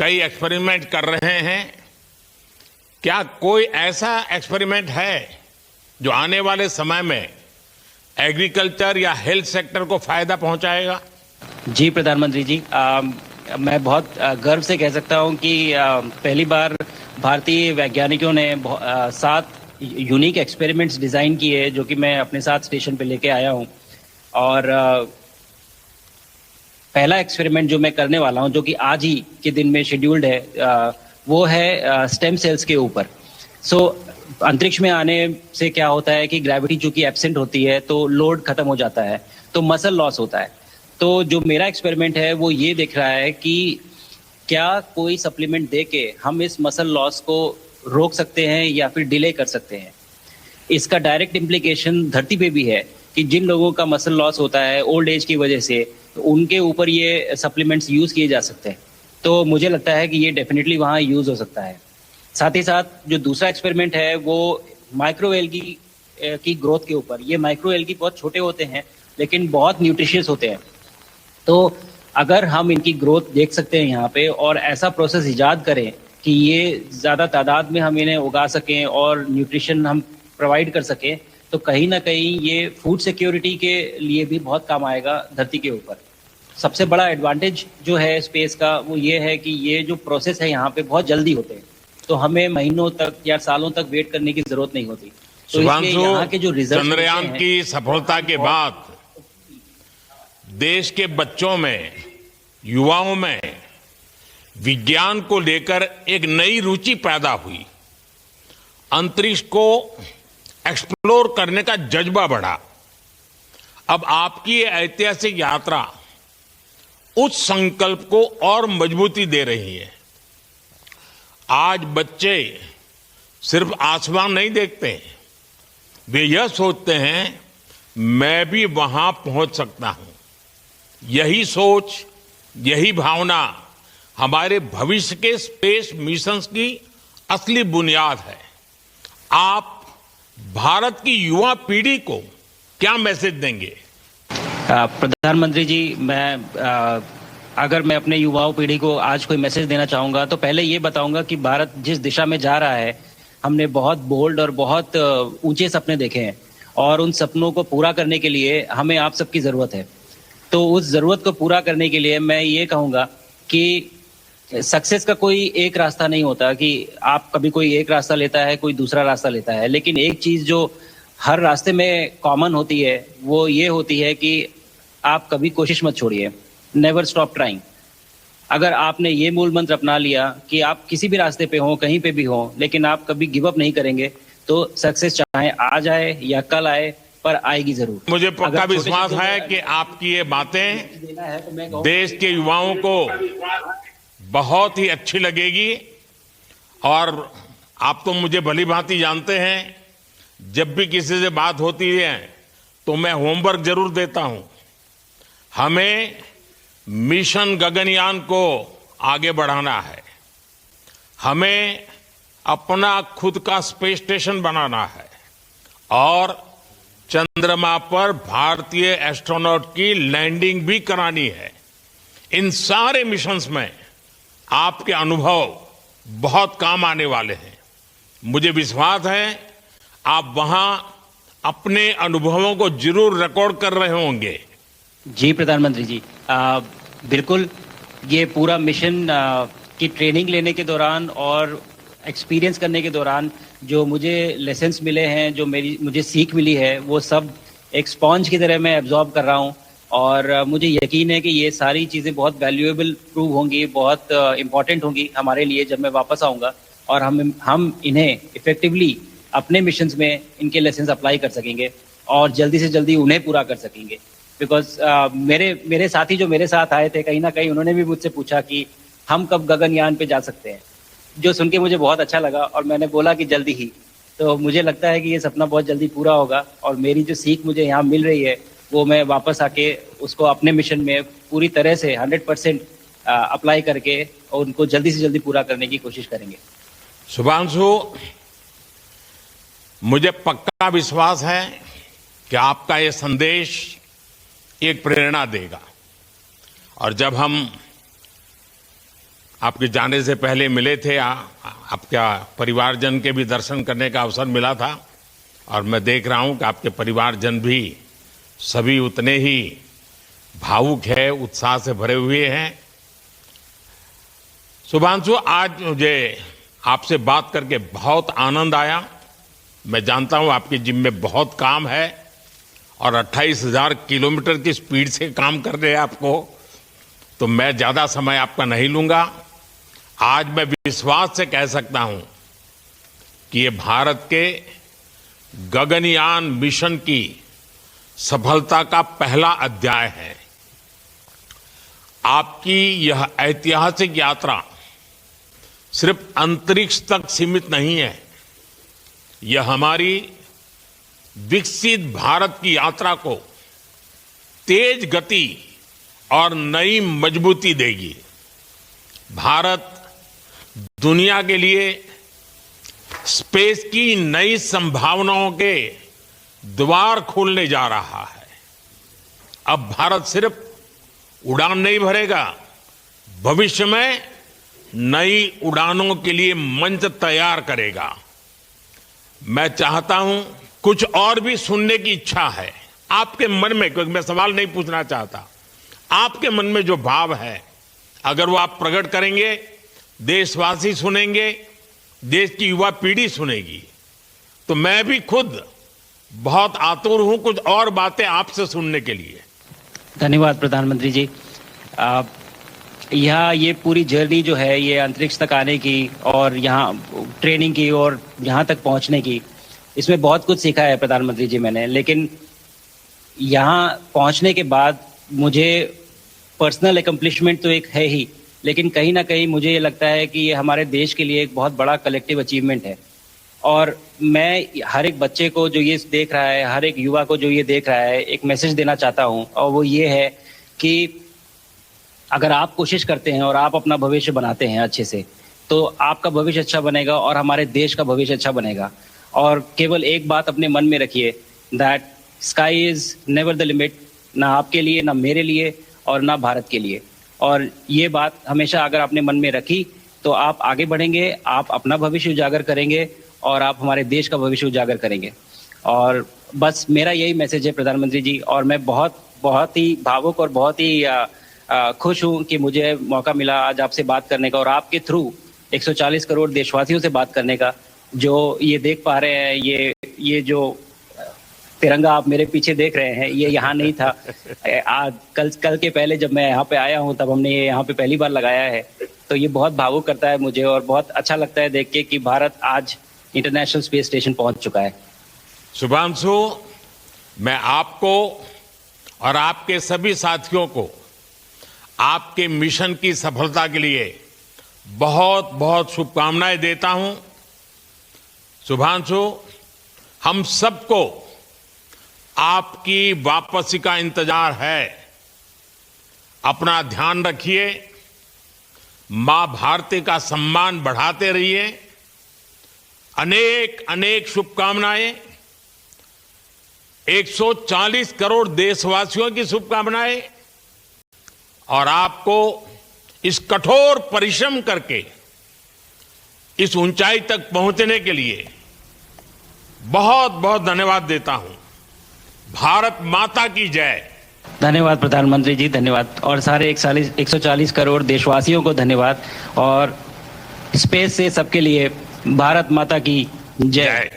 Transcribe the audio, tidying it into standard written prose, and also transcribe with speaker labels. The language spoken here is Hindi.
Speaker 1: कई एक्सपेरिमेंट कर रहे हैं। क्या कोई ऐसा एक्सपेरिमेंट है जो आने वाले समय में एग्रीकल्चर या हेल्थ सेक्टर को फायदा पहुंचाएगा?
Speaker 2: जी प्रधानमंत्री जी, मैं बहुत गर्व से कह सकता हूं कि पहली बार भारतीय वैज्ञानिकों ने 7 यूनिक एक्सपेरिमेंट्स डिज़ाइन किए जो कि मैं अपने साथ स्टेशन पे लेके आया हूं। और पहला एक्सपेरिमेंट जो मैं करने वाला हूं, जो कि आज ही के दिन में शेड्यूल्ड है, वो है स्टेम सेल्स के ऊपर। अंतरिक्ष में आने से क्या होता है कि ग्रेविटी चूंकि एब्सेंट होती है तो लोड खत्म हो जाता है, तो मसल लॉस होता है। तो जो मेरा एक्सपेरिमेंट है वो ये देख रहा है कि क्या कोई सप्लीमेंट दे के हम इस मसल लॉस को रोक सकते हैं या फिर डिले कर सकते हैं। इसका डायरेक्ट इम्प्लीकेशन धरती पे भी है कि जिन लोगों का मसल लॉस होता है ओल्ड एज की वजह से, तो उनके ऊपर ये सप्लीमेंट्स यूज किए जा सकते हैं। तो मुझे लगता है कि ये डेफिनेटली वहाँ यूज हो सकता है। साथ ही साथ जो दूसरा एक्सपेरिमेंट है वो माइक्रो एल्गी की ग्रोथ के ऊपर। ये माइक्रो एल्गी बहुत छोटे होते हैं लेकिन बहुत न्यूट्रिशियस होते हैं। तो अगर हम इनकी ग्रोथ देख सकते हैं यहाँ पे और ऐसा प्रोसेस इजाद करें कि ये ज़्यादा तादाद में हम इन्हें उगा सकें और न्यूट्रिशन हम प्रोवाइड कर सकें, तो कहीं ना कहीं ये फूड सिक्योरिटी के लिए भी बहुत काम आएगा धरती के ऊपर। सबसे बड़ा एडवांटेज जो है स्पेस का वो ये है कि ये जो प्रोसेस है यहाँ पे बहुत जल्दी होते हैं, तो हमें महीनों तक या सालों तक वेट करने की जरूरत नहीं होती। तो इसलिए यहाँ के जो रिजल्ट
Speaker 1: चंद्रयान की सफलता के बाद देश के बच्चों में, युवाओं में विज्ञान को लेकर एक नई रुचि पैदा हुई। अंतरिक्ष को एक्सप्लोर करने का जज्बा बढ़ा। अब आपकी ये ऐतिहासिक यात्रा उस संकल्प को और मजबूती दे रही है। आज बच्चे सिर्फ आसमान नहीं देखते, वे यह सोचते हैं मैं भी वहां पहुंच सकता हूं। यही सोच, यही भावना हमारे भविष्य के स्पेस मिशंस की असली बुनियाद है। आप भारत की युवा पीढ़ी को क्या मैसेज देंगे?
Speaker 2: प्रधानमंत्री जी, अगर मैं अपने युवाओं पीढ़ी को आज कोई मैसेज देना चाहूँगा तो पहले ये बताऊँगा कि भारत जिस दिशा में जा रहा है, हमने बहुत बोल्ड और बहुत ऊंचे सपने देखे हैं और उन सपनों को पूरा करने के लिए हमें आप सबकी ज़रूरत है। तो उस ज़रूरत को पूरा करने के लिए मैं ये कहूँगा कि सक्सेस का कोई एक रास्ता नहीं होता कि आप कभी कोई एक रास्ता लेता है, कोई दूसरा रास्ता लेता है, लेकिन एक चीज़ जो हर रास्ते में कॉमन होती है वो ये होती है कि आप कभी कोशिश मत छोड़िए, नेवर स्टॉप ट्राइंग। अगर आपने ये मूल मंत्र अपना लिया कि आप किसी भी रास्ते पे हो, कहीं पे भी हो, लेकिन आप कभी गिव अप नहीं करेंगे, तो सक्सेस चाहे आज आए या कल आए, पर आएगी जरूर।
Speaker 1: मुझे पक्का विश्वास है कि आपकी ये बातें देश के युवाओं को बहुत ही अच्छी लगेगी। और आप तो मुझे भली भांति जानते हैं, जब भी किसी से बात होती है तो मैं होमवर्क जरूर देता हूं। हमें मिशन गगनयान को आगे बढ़ाना है, हमें अपना खुद का स्पेस स्टेशन बनाना है और चंद्रमा पर भारतीय एस्ट्रोनॉट की लैंडिंग भी करानी है। इन सारे मिशंस में आपके अनुभव बहुत काम आने वाले हैं। मुझे विश्वास है आप वहां अपने अनुभवों को जरूर रिकॉर्ड कर रहे होंगे।
Speaker 2: जी प्रधानमंत्री जी, बिल्कुल। ये पूरा मिशन की ट्रेनिंग लेने के दौरान और एक्सपीरियंस करने के दौरान जो मुझे लेसन्स मिले हैं, जो मुझे सीख मिली है, वो सब एक स्पॉन्ज की तरह मैं एब्जॉर्ब कर रहा हूँ। और मुझे यकीन है कि ये सारी चीज़ें बहुत वैल्यूएबल प्रूव होंगी, बहुत इम्पॉर्टेंट होंगी हमारे लिए जब मैं वापस आऊँगा और हम इन्हें इफेक्टिवली अपने मिशंस में इनके लेसन्स अप्लाई कर सकेंगे और जल्दी से जल्दी उन्हें पूरा कर सकेंगे। बिकॉज मेरे साथी जो मेरे साथ आए थे, कहीं ना कहीं उन्होंने भी मुझसे पूछा कि हम कब गगनयान पे जा सकते हैं, जो सुन के मुझे बहुत अच्छा लगा और मैंने बोला कि जल्दी ही। तो मुझे लगता है कि ये सपना बहुत जल्दी पूरा होगा और मेरी जो सीख मुझे यहाँ मिल रही है वो मैं वापस आके उसको अपने मिशन में पूरी तरह से 100% अप्लाई करके और उनको जल्दी से जल्दी पूरा करने की कोशिश करेंगे।
Speaker 1: शुभांशु, मुझे पक्का विश्वास है कि आपका ये संदेश एक प्रेरणा देगा और जब हम आपके जाने से पहले मिले थे, आपका परिवारजन के भी दर्शन करने का अवसर मिला था और मैं देख रहा हूं कि आपके परिवारजन भी सभी उतने ही भावुक है, उत्साह से भरे हुए हैं। शुभांशु, आज मुझे आपसे बात करके बहुत आनंद आया। मैं जानता हूं आपके जिम में बहुत काम है और 28,000 किलोमीटर की स्पीड से काम कर रहे हैं आपको, तो मैं ज्यादा समय आपका नहीं लूंगा। आज मैं विश्वास से कह सकता हूं कि ये भारत के गगनयान मिशन की सफलता का पहला अध्याय है। आपकी यह ऐतिहासिक यात्रा सिर्फ अंतरिक्ष तक सीमित नहीं है, यह हमारी विकसित भारत की यात्रा को तेज गति और नई मजबूती देगी। भारत दुनिया के लिए स्पेस की नई संभावनाओं के द्वार खोलने जा रहा है। अब भारत सिर्फ उड़ान नहीं भरेगा, भविष्य में नई उड़ानों के लिए मंच तैयार करेगा। मैं चाहता हूं, कुछ और भी सुनने की इच्छा है आपके मन में, क्योंकि मैं सवाल नहीं पूछना चाहता, आपके मन में जो भाव है अगर वो आप प्रकट करेंगे, देशवासी सुनेंगे, देश की युवा पीढ़ी सुनेगी, तो मैं भी खुद बहुत आतुर हूं कुछ और बातें आपसे सुनने के लिए।
Speaker 2: धन्यवाद प्रधानमंत्री जी। यहाँ ये पूरी जर्नी जो है ये अंतरिक्ष तक आने की और यहाँ ट्रेनिंग की और यहाँ तक पहुँचने की, इसमें बहुत कुछ सीखा है प्रधानमंत्री जी मैंने। लेकिन यहाँ पहुँचने के बाद मुझे पर्सनल एकम्प्लिशमेंट तो एक है ही, लेकिन कहीं ना कहीं मुझे ये लगता है कि ये हमारे देश के लिए एक बहुत बड़ा कलेक्टिव अचीवमेंट है। और मैं हर एक बच्चे को जो ये देख रहा है, हर एक युवा को जो ये देख रहा है, एक मैसेज देना चाहता हूँ, और वो ये है कि अगर आप कोशिश करते हैं और आप अपना भविष्य बनाते हैं अच्छे से, तो आपका भविष्य अच्छा बनेगा और हमारे देश का भविष्य अच्छा बनेगा। और केवल एक बात अपने मन में रखिए, that sky is never the limit, ना आपके लिए, ना मेरे लिए और ना भारत के लिए। और ये बात हमेशा अगर आपने मन में रखी तो आप आगे बढ़ेंगे, आप अपना भविष्य उजागर करेंगे और आप हमारे देश का भविष्य उजागर करेंगे। और बस मेरा यही मैसेज है प्रधानमंत्री जी। और मैं बहुत ही भावुक और बहुत ही खुश हूं कि मुझे मौका मिला आज आपसे बात करने का और आपके थ्रू 140 करोड़ देशवासियों से बात करने का। जो ये देख पा रहे हैं, ये जो तिरंगा आप मेरे पीछे देख रहे हैं, ये यहाँ नहीं था। कल के पहले जब मैं यहाँ पे आया हूँ तब हमने ये यहाँ पे पहली बार लगाया है। तो ये बहुत भावुक करता है मुझे और बहुत अच्छा लगता है देख के कि भारत आज इंटरनेशनल स्पेस स्टेशन पहुंच चुका है।
Speaker 1: शुभांशु, मैं आपको और आपके सभी साथियों को आपके मिशन की सफलता के लिए बहुत बहुत शुभकामनाएं देता हूं। शुभांशु, हम सबको आपकी वापसी का इंतजार है। अपना ध्यान रखिए, मां भारती का सम्मान बढ़ाते रहिए। अनेक अनेक शुभकामनाएं, 140 करोड़ देशवासियों की शुभकामनाएं, और आपको इस कठोर परिश्रम करके इस ऊंचाई तक पहुंचने के लिए बहुत बहुत धन्यवाद देता हूं। भारत माता की जय।
Speaker 2: धन्यवाद प्रधानमंत्री जी, धन्यवाद। और सारे 140 करोड़ देशवासियों को धन्यवाद। और स्पेस से सबके लिए भारत माता की जय।